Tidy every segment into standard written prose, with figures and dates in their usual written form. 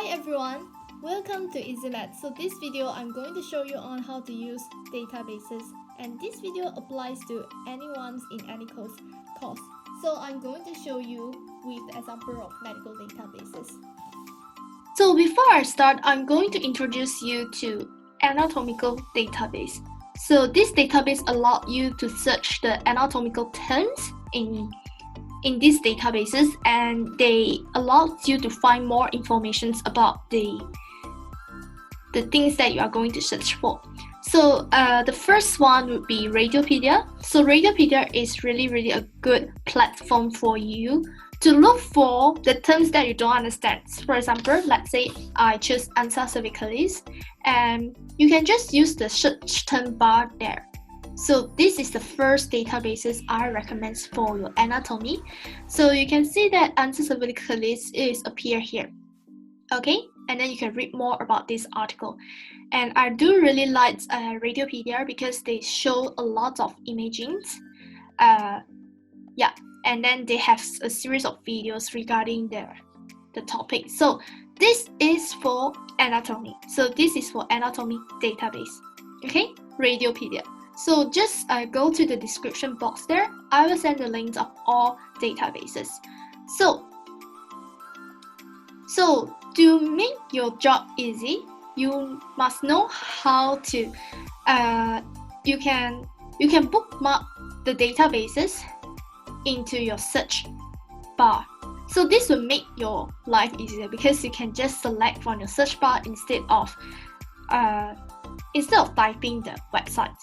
Hi everyone, welcome to EasyMath. So this video I'm going to show you on how to use databases, and this video applies to anyone in any course. So I'm going to show you with the example of medical databases. So before I start, I'm going to introduce you to anatomical database. So this database allows you to search the anatomical terms in these databases, and they allow you to find more information about the things that you are going to search for. So the first one would be Radiopedia. So Radiopedia is really a good platform for you to look for the terms that you don't understand. For example, let's say I choose ansa cervicalis, and you can just use the search term bar there. So this is the first databases I recommend for your anatomy. So you can see that ansa cervicalis is appear here. Okay, and then you can read more about this article. And I do really like Radiopedia because they show a lot of imagings. And then they have a series of videos regarding the topic. So this is for anatomy. So this is for anatomy database. Okay, Radiopedia. So just go to the description box there. I will send the links of all databases. So to make your job easy, you must know how to you can bookmark the databases into your search bar. So this will make your life easier because you can just select from your search bar instead of typing the website.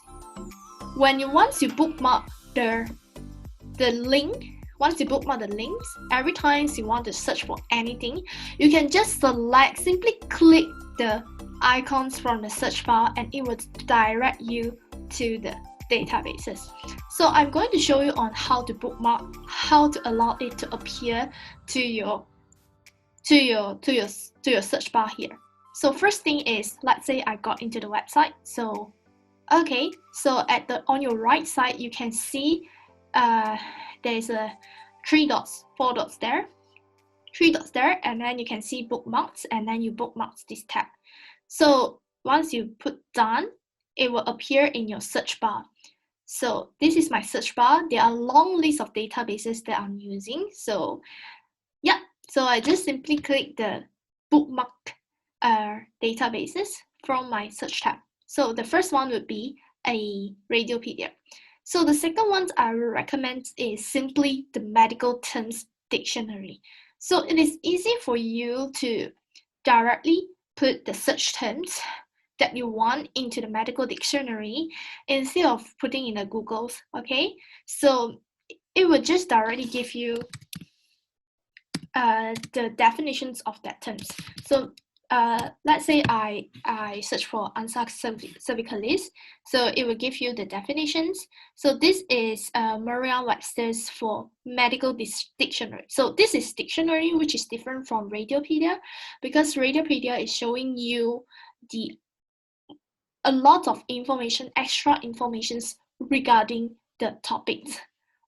Once you bookmark the link, every time you want to search for anything, you can just simply click the icons from the search bar, and it will direct you to the databases. So I'm going to show you on how to bookmark, how to allow it to appear to your search bar here. So first thing is, let's say I got into the website. So okay, so on your right side you can see there's a 4 dots there, and then you can see bookmarks, and then you bookmark this tab. So once you put done, it will appear in your search bar. So this is my search bar. There are a long list of databases that I'm using. So yeah, so I just simply click the bookmark databases from my search tab. So the first one would be a Radiopedia. So the second one I will recommend is simply the medical terms dictionary. So it is easy for you to directly put the search terms that you want into the medical dictionary instead of putting in the Googles. Okay, so it will just directly give you the definitions of that terms. So let's say I search for ansa cervicalis, so it will give you the definitions. So this is Merriam-Webster's for medical dictionary. So this is dictionary, which is different from Radiopedia, because Radiopedia is showing you a lot of information, extra informations regarding the topics,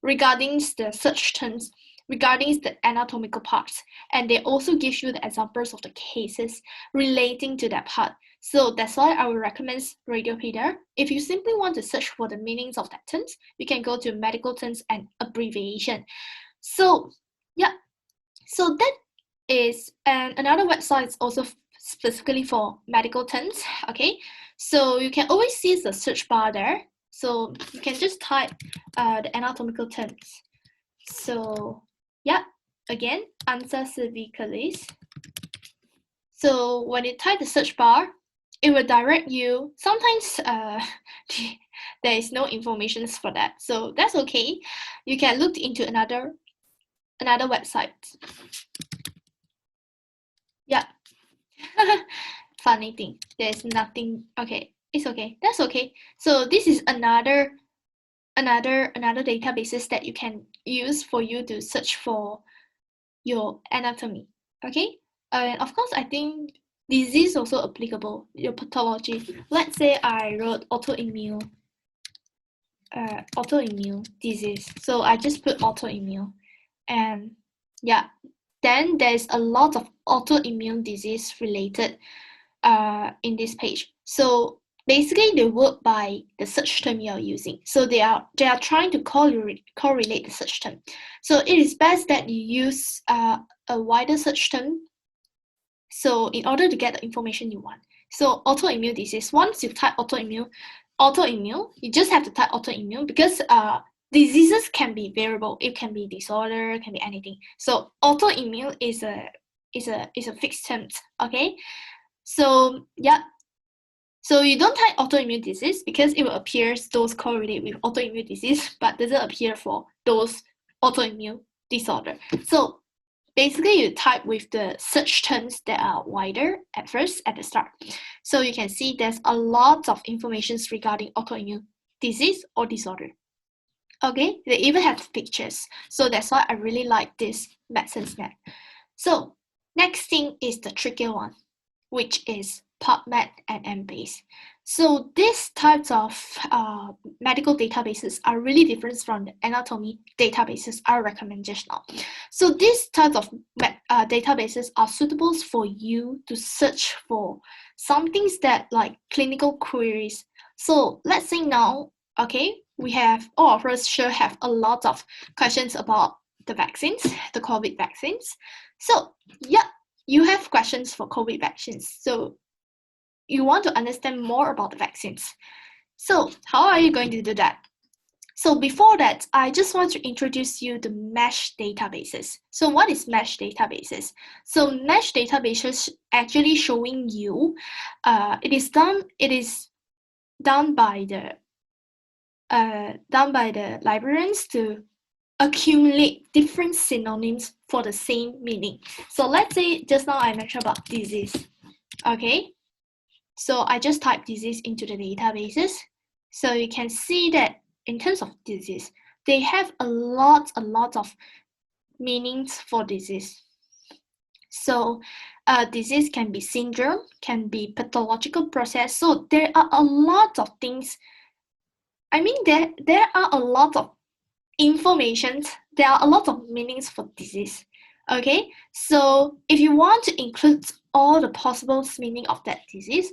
regarding the search terms, regarding the anatomical parts, and they also give you the examples of the cases relating to that part. So that's why I would recommend Radiopedia. If you simply want to search for the meanings of that terms, you can go to medical terms and abbreviation. So yeah, so that is, and another website is also specifically for medical terms. Okay, so you can always see the search bar there. So you can just type the anatomical terms. So yeah, again, ansa cervicalis. So when you type the search bar, it will direct you. Sometimes there is no information for that, so that's okay. You can look into another website. Yeah. Funny thing, there's nothing. Okay, it's okay, that's okay. So this is another databases that you can use for you to search for your anatomy. Okay, and of course I think disease also applicable, your pathology. Let's say I wrote autoimmune disease, so I just put autoimmune, and yeah, then there's a lot of autoimmune disease related in this page. So basically they work by the search term you're using. So they are trying to correlate the search term. So it is best that you use a wider search term, so in order to get the information you want. So autoimmune disease, once you type autoimmune, you just have to type autoimmune, because diseases can be variable. It can be disorder, it can be anything. So autoimmune is a fixed term, okay? So yeah, so you don't type autoimmune disease because it will appear those correlate with autoimmune disease, but doesn't appear for those autoimmune disorder. So basically you type with the search terms that are wider at first at the start. So you can see there's a lot of information regarding autoimmune disease or disorder. Okay, they even have pictures. So that's why I really like this MedSenseNet. So next thing is the trickier one, which is PubMed and Embase. So these types of medical databases are really different from the anatomy databases I recommend just now. So these types of databases are suitable for you to search for some things that like clinical queries. So let's say now, okay, we have, all of us sure have a lot of questions about the vaccines, the COVID vaccines. So yeah, you have questions for COVID vaccines. So you want to understand more about the vaccines. So how are you going to do that? So before that, I just want to introduce you the mesh databases. So what is mesh databases? So mesh databases actually showing you, it is done by the librarians to accumulate different synonyms for the same meaning. So let's say just now I mentioned about disease. Okay, so I just typed disease into the databases. So you can see that in terms of disease, they have a lot of meanings for disease. So disease can be syndrome, can be pathological process. So there are a lot of things. I mean, there are a lot of information. There are a lot of meanings for disease. Okay, so if you want to include all the possible meaning of that disease,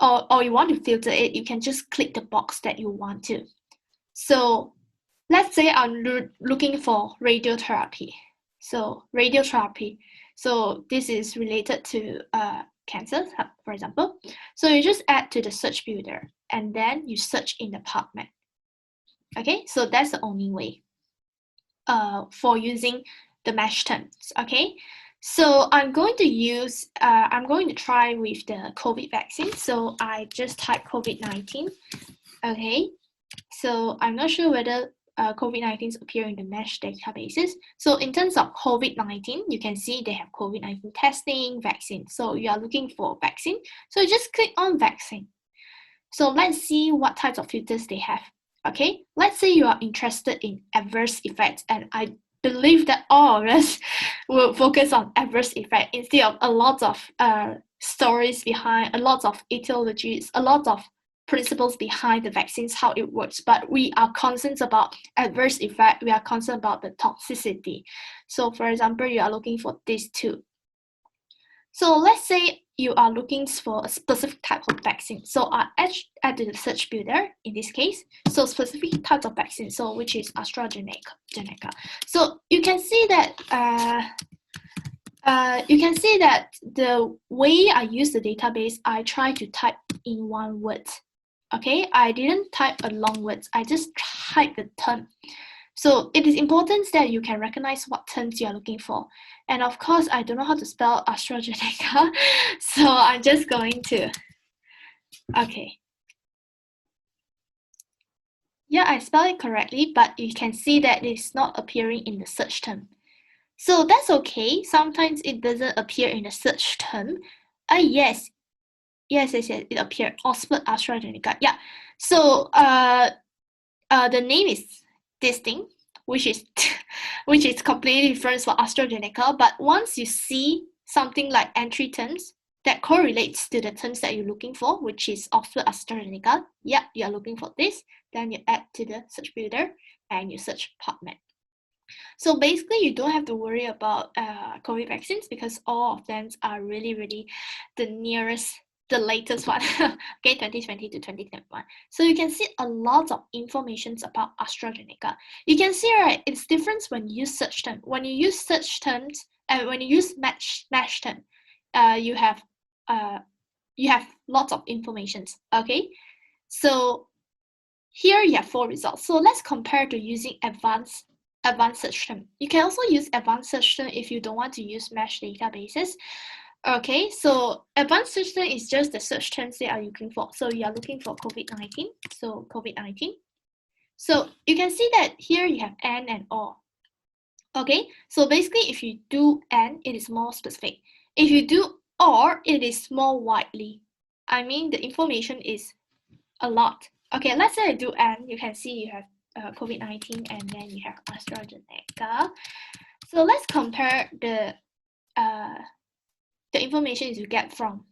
or you want to filter it, you can just click the box that you want to. So let's say I'm looking for radiotherapy. So radiotherapy. So this is related to cancer, for example. So you just add to the search builder and then you search in the PubMed. Okay, so that's the only way for using the mesh terms. Okay, so I'm going to try with the COVID vaccine. So I just type COVID-19. Okay, so I'm not sure whether COVID-19 appear in the mesh databases. So in terms of COVID-19, you can see they have COVID-19 testing, vaccine. So you are looking for vaccine. So you just click on vaccine. So let's see what types of filters they have. Okay, let's say you are interested in adverse effects, and I believe that all of us will focus on adverse effect instead of a lot of stories behind, a lot of etiologies, a lot of principles behind the vaccines, how it works. But we are concerned about adverse effect. We are concerned about the toxicity. So for example, you are looking for these two. So let's say you are looking for a specific type of vaccine. So I add to the search builder in this case. So specific types of vaccine, so which is AstraZeneca. So you can see that the way I use the database, I try to type in one word. Okay, I didn't type a long word. I just type the term. So it is important that you can recognize what terms you are looking for. And of course, I don't know how to spell AstraZeneca, so I'm just going to, okay. Yeah, I spelled it correctly, but you can see that it's not appearing in the search term. So that's okay. Sometimes it doesn't appear in the search term. Yes, it appeared. Oxford AstraZeneca. Yeah. So the name is this thing, which is completely different for AstraZeneca. But once you see something like entry terms that correlates to the terms that you're looking for, which is Oxford AstraZeneca, yeah, you are looking for this. Then you add to the search builder and you search PubMed. So basically, you don't have to worry about COVID vaccines because all of them are really the nearest, the latest one, okay, 2020 to 2021. So you can see a lot of information about AstraZeneca. You can see, right, it's different when you use search term. When you use search terms, and when you use match term, you have lots of information, okay? So here you have 4 results. So let's compare to using advanced search term. You can also use advanced search term if you don't want to use mesh databases. Okay, so advanced search term is just the search terms they are looking for. So you are looking for COVID-19. So COVID-19. So you can see that here you have N and O. Okay, so basically if you do N, it is more specific. If you do OR, it is more widely. I mean, the information is a lot. Okay, let's say I do N. You can see you have COVID-19 and then you have AstraZeneca. So let's compare the information you get from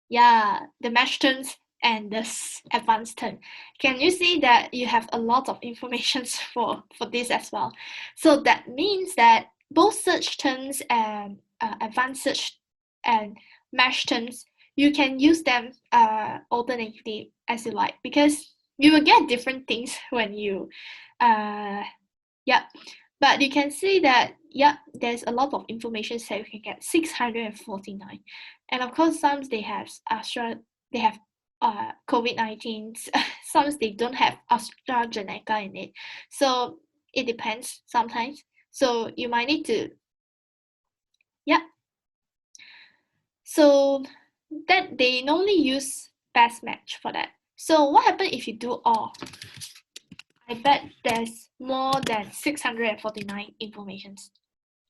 the mesh terms and the advanced term. Can you see that you have a lot of information for this as well? So that means that both search terms and advanced search and mesh terms, you can use them alternatively as you like, because you will get different things when you but you can see that there's a lot of information that you can get 649, and of course some they have COVID-19, some they don't have AstraZeneca in it, so it depends sometimes. So you might need to so that they normally use best match for that. So what happens if you do all? I bet there's more than 649 informations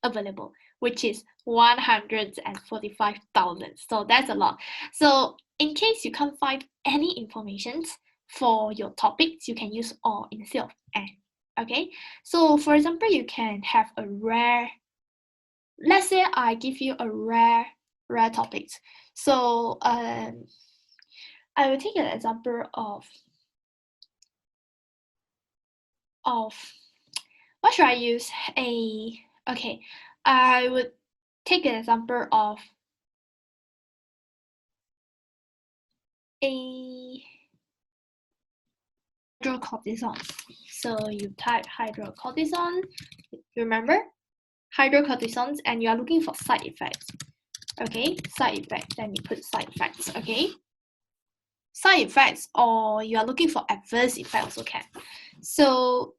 available, which is 145,000. So that's a lot. So in case you can't find any information for your topics, you can use all instead of N. Okay, so for example, you can have a rare, let's say I give you a rare topic. So I will take an example of what should I use? Okay, I would take an example of a hydrocortisone. So you type hydrocortisone, remember hydrocortisones, and you are looking for side effects. Okay, side effects, then you put side effects. Okay, side effects, or you are looking for adverse effects. Okay, so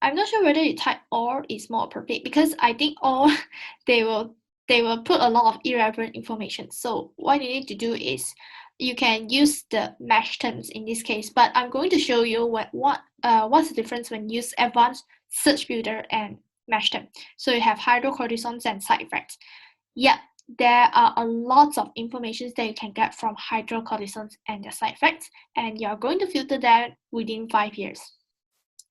I'm not sure whether you type or is more appropriate, because I think or they will put a lot of irrelevant information. So what you need to do is you can use the mesh terms in this case, but I'm going to show you what's the difference when you use advanced search builder and mesh term. So you have hydrocortisones and side effects. Yeah, there are a lot of information that you can get from hydrocortisones and their side effects, and you're going to filter that within 5 years.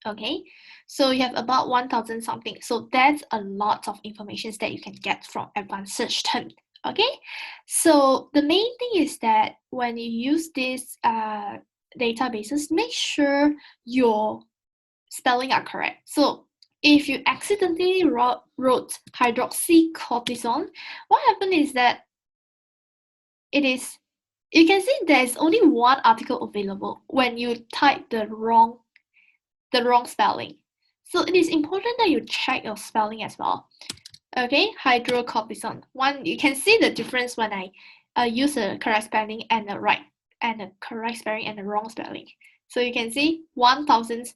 Okay, so you have about 1,000 something. So that's a lot of information that you can get from advanced search term. Okay, so the main thing is that when you use these databases, make sure your spelling are correct. So if you accidentally wrote hydroxycortisone, what happened is that you can see there's only one article available when you type the wrong spelling. So it is important that you check your spelling as well. Okay, hydrocortisone. You can see the difference when I use the correct spelling and the correct spelling and the wrong spelling. So you can see 1,000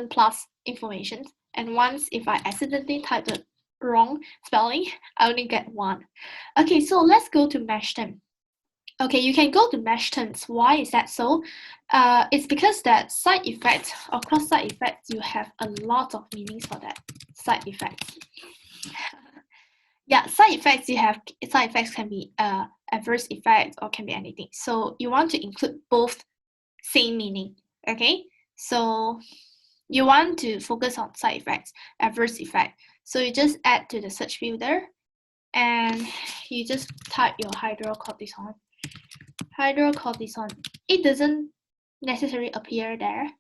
plus information, and once if I accidentally type the wrong spelling, I only get 1. Okay, so let's go to mesh term. Okay, you can go to mesh terms. Why is that so? It's because that side effects, of course, side effects, you have a lot of meanings for that. Side effects. Side effects can be adverse effects or can be anything. So you want to include both same meaning. Okay, so you want to focus on side effects, adverse effect. So you just add to the search builder, and you just type your hydrocortisone. It doesn't necessarily appear there.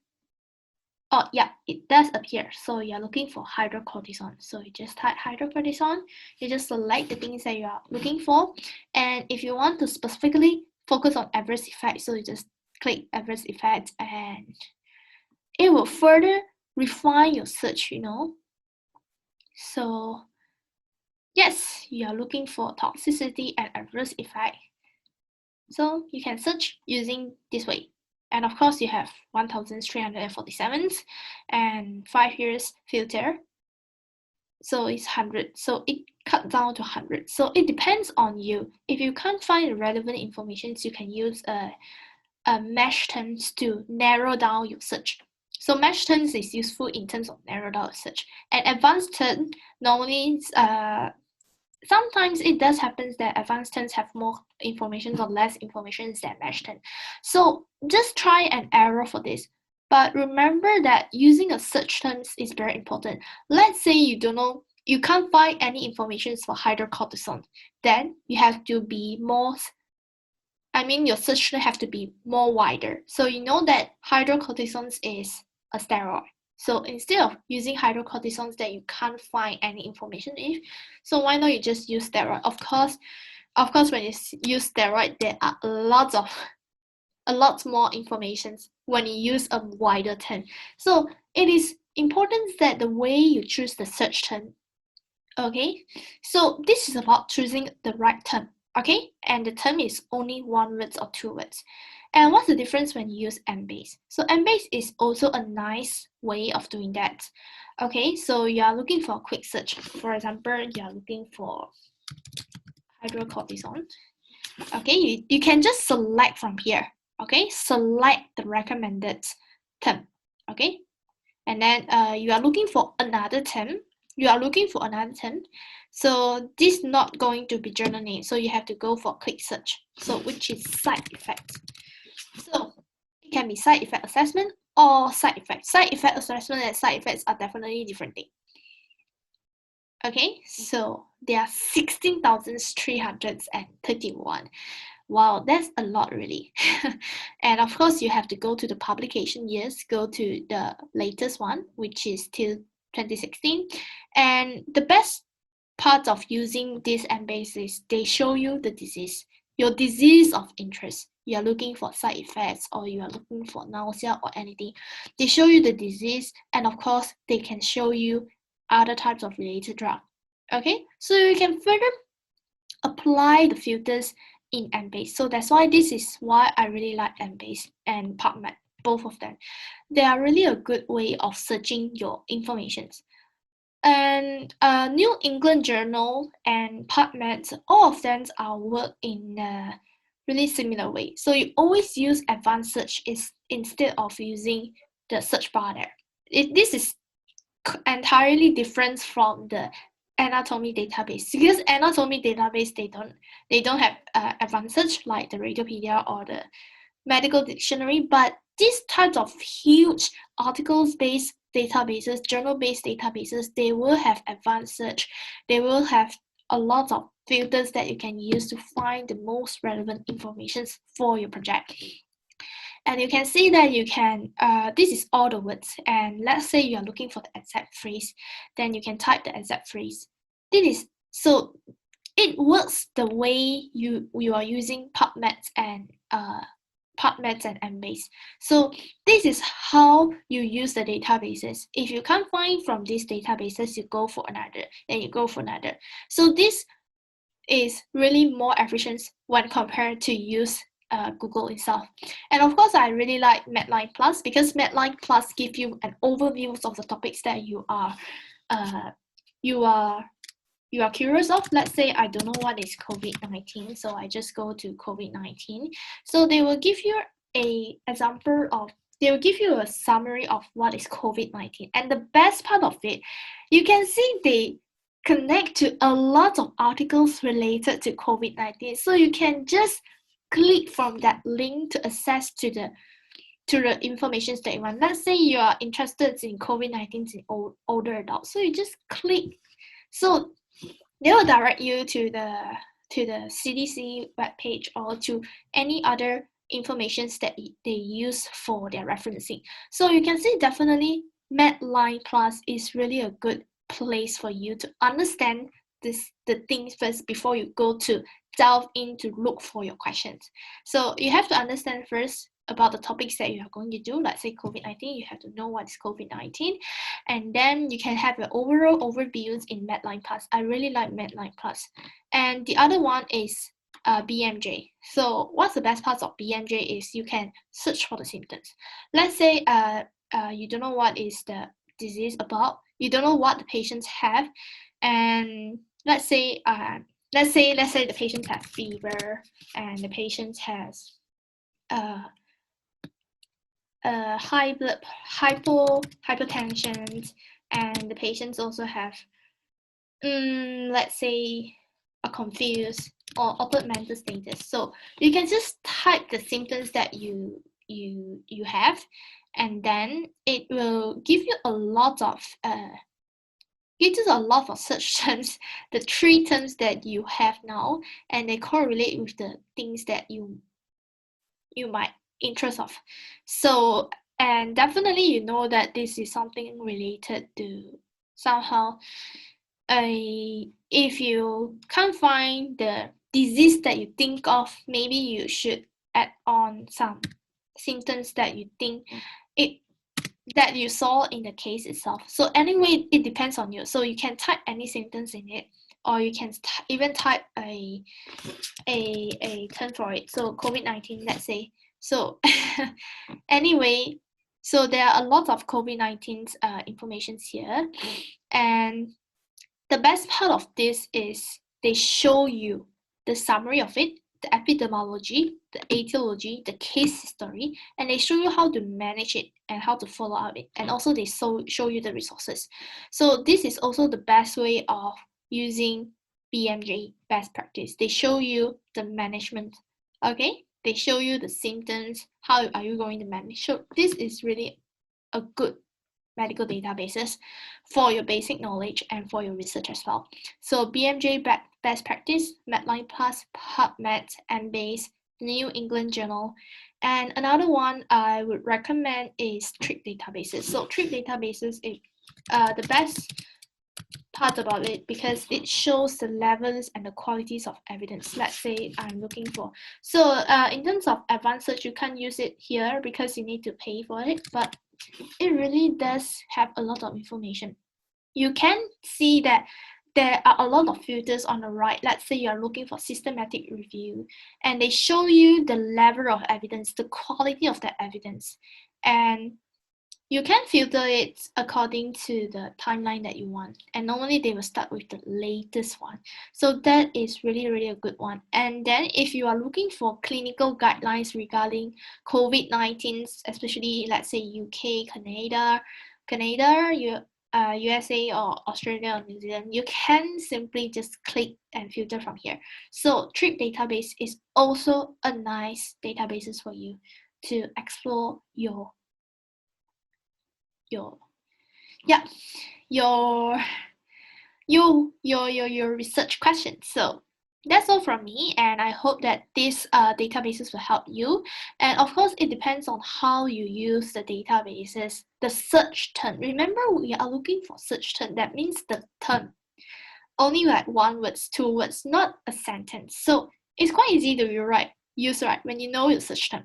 Oh, yeah, it does appear. So you're looking for hydrocortisone. So you just type hydrocortisone, you just select the things that you are looking for. And if you want to specifically focus on adverse effects, so you just click adverse effects and it will further refine your search, So yes, you are looking for toxicity and adverse effect. So you can search using this way. And of course, you have 1,347 and 5 years filter. So it's 100. So it cut down to 100. So it depends on you. If you can't find the relevant information, you can use a mesh terms to narrow down your search. So mesh terms is useful in terms of narrow down search. And advanced term normally sometimes it does happen that advanced terms have more information or less information than mesh term. So just try and error for this. But remember that using a search terms is very important. Let's say you don't know, you can't find any information for hydrocortisone. Then you have to be more, your search should have to be more wider. So you know that hydrocortisone is a steroid. So instead of using hydrocortisones that you can't find any information in, so why not you just use steroid? Of course, when you use steroid, there are a lot more information when you use a wider term. So it is important that the way you choose the search term. Okay, so this is about choosing the right term. Okay, and the term is only 1 word or 2 words. And what's the difference when you use Embase? So Embase is also a nice way of doing that. Okay, so you are looking for a quick search. For example, you are looking for hydrocortisone. Okay, you can just select from here. Okay, select the recommended term. Okay, and then you are looking for another term. So this is not going to be journal name. So you have to go for quick search. So which is side effects. So it can be side effect assessment or side effects. Side effect assessment and side effects are definitely different things. Okay, so there are 16,331. Wow, that's a lot really. And of course, you have to go to the publication years, go to the latest one, which is till 2016. And the best part of using this Embase is they show you the disease, your disease of interest. You are looking for side effects or you are looking for nausea or anything. They show you the disease, and of course, they can show you other types of related drug. Okay, so you can further apply the filters in Embase. So that's why this is why I really like Embase and PubMed, both of them. They are really a good way of searching your informations. And New England Journal and PubMed, all of them are work in a really similar way. So you always use advanced search instead of using the search bar there. This is entirely different from the anatomy database, because anatomy database they don't have advanced search like the Radiopedia or the medical dictionary, but these types of huge articles-based databases, journal-based databases, they will have advanced search. They will have a lot of filters that you can use to find the most relevant information for your project. And you can see that you can, this is all the words. And let's say you are looking for the exact phrase, then you can type the exact phrase. So it works the way you are using PubMed and Embase. So this is how you use the databases. If you can't find from these databases, you go for another, then you go for another. So this is really more efficient when compared to use Google itself. And of course, I really like Medline Plus because Medline Plus gives you an overview of the topics that you are curious of. Let's say I don't know what is COVID-19, so I just go to COVID-19. So they will give you a example of, they will give you a summary of what is COVID-19. And the best part of it, you can see they connect to a lot of articles related to COVID-19. So you can just click from that link to access to the information that you want. Let's say you are interested in COVID-19 in older adults. So you just click. So they will direct you to the CDC webpage or to any other informations that they use for their referencing. So you can see definitely Medline Plus is really a good place for you to understand the things first before you go to delve in to look for your questions. So you have to understand first about the topics that you are going to do. Let's say COVID-19, you have to know what is COVID-19, and then you can have an overall overviews in Medline Plus. I really like Medline Plus. And the other one is BMJ. So what's the best part of BMJ is you can search for the symptoms. Let's say you don't know what is the disease about, you don't know what the patients have, and let's say the patient has fever and the patient has hypotension, and the patients also have let's say a confused or awkward mental status. So you can just type the symptoms that you have, and then it will give you a lot of search terms, the 3 terms that you have now, and they correlate with the things that you might interest of. So, and definitely you know that this is something related to somehow if you can't find the disease that you think of, maybe you should add on some symptoms that you think that you saw in the case itself. So anyway, it depends on you. So you can type any symptoms in it, or you can even type a term for it. So COVID-19, let's say. So anyway, so there are a lot of COVID-19's informations here, and the best part of this is they show you the summary of it, the epidemiology, the etiology, the case history, and they show you how to manage it and how to follow up it. And also they show you the resources. So this is also the best way of using BMJ best practice. They show you the management, okay? They show you the symptoms, how are you going to manage. So this is really a good medical databases for your basic knowledge and for your research as well. So BMJ best practice, Medline Plus, PubMed, Embase, New England Journal, and another one I would recommend is Trip databases. So Trip databases is the best part about it because it shows the levels and the qualities of evidence. Let's say I'm looking for. So in terms of advanced search, you can't use it here because you need to pay for it, but it really does have a lot of information. You can see that there are a lot of filters on the right. Let's say you are looking for systematic review, and they show you the level of evidence, the quality of the evidence, and you can filter it according to the timeline that you want. And normally they will start with the latest one. So that is really, really a good one. And then if you are looking for clinical guidelines regarding COVID-19, especially let's say UK, Canada, USA or Australia or New Zealand, you can simply just click and filter from here. So Trip database is also a nice database for you to explore your research questions. So that's all from me, and I hope that these databases will help you. And of course, it depends on how you use the databases. The search term. Remember, we are looking for search term. That means the term. Only like 1 word, 2 words, not a sentence. So it's quite easy to use when you know your search term.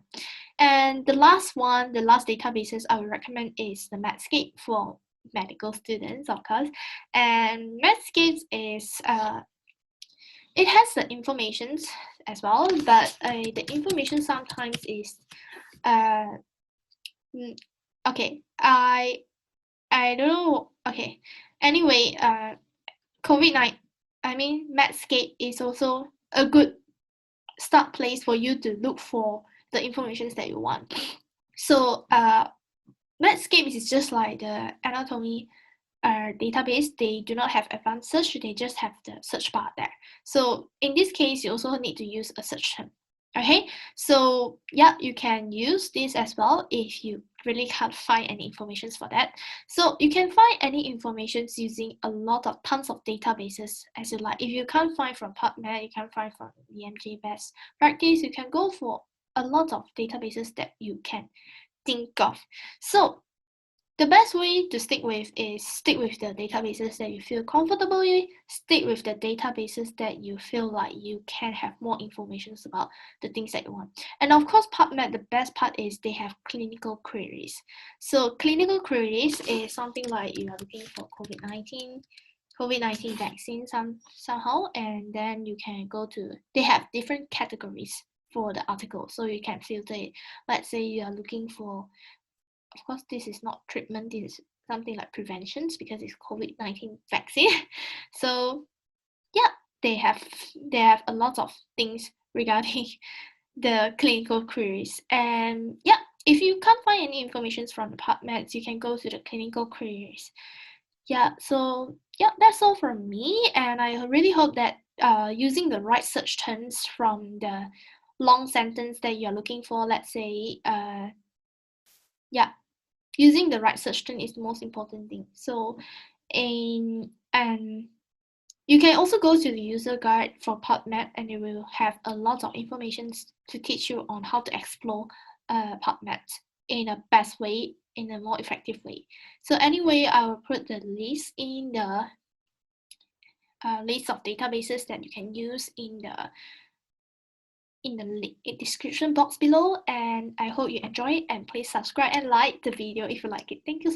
And the last databases I would recommend is the Medscape for medical students, of course. And Medscape is it has the information as well, but the information sometimes is okay. I don't know. Okay. Anyway, Medscape is also a good start place for you to look for the information that you want. So Medscape is just like the anatomy database. They do not have advanced search, they just have the search bar there. So in this case, you also need to use a search term. Okay, so yeah, you can use this as well if you really can't find any information for that. So you can find any information using tons of databases as you like. If you can't find from PubMed, you can't find from BMJ best practice, you can go for a lot of databases that you can think of. So the best way to stick with is stick with the databases that you feel comfortable with, stick with the databases that you feel like you can have more information about the things that you want. And of course, PubMed, the best part is they have clinical queries. So clinical queries is something like you are looking for COVID-19 vaccine somehow, and then you can go to, they have different categories for the article. So you can filter it. Let's say you are looking for, of course, this is not treatment, this is something like preventions because it's COVID-19 vaccine. So yeah, they have a lot of things regarding the clinical queries. And yeah, if you can't find any information from the PubMed, you can go to the clinical queries. Yeah, so yeah, that's all from me, and I really hope that using the right search terms from the long sentence that you're looking for, let's say, yeah, using the right search term is the most important thing. So, and you can also go to the user guide for PubMed, and it will have a lot of information to teach you on how to explore PubMed in a best way, in a more effective way. So anyway, I will put the list in the list of databases that you can use in the description box below, and I hope you enjoy it, and please subscribe and like the video if you like it. Thank you so much.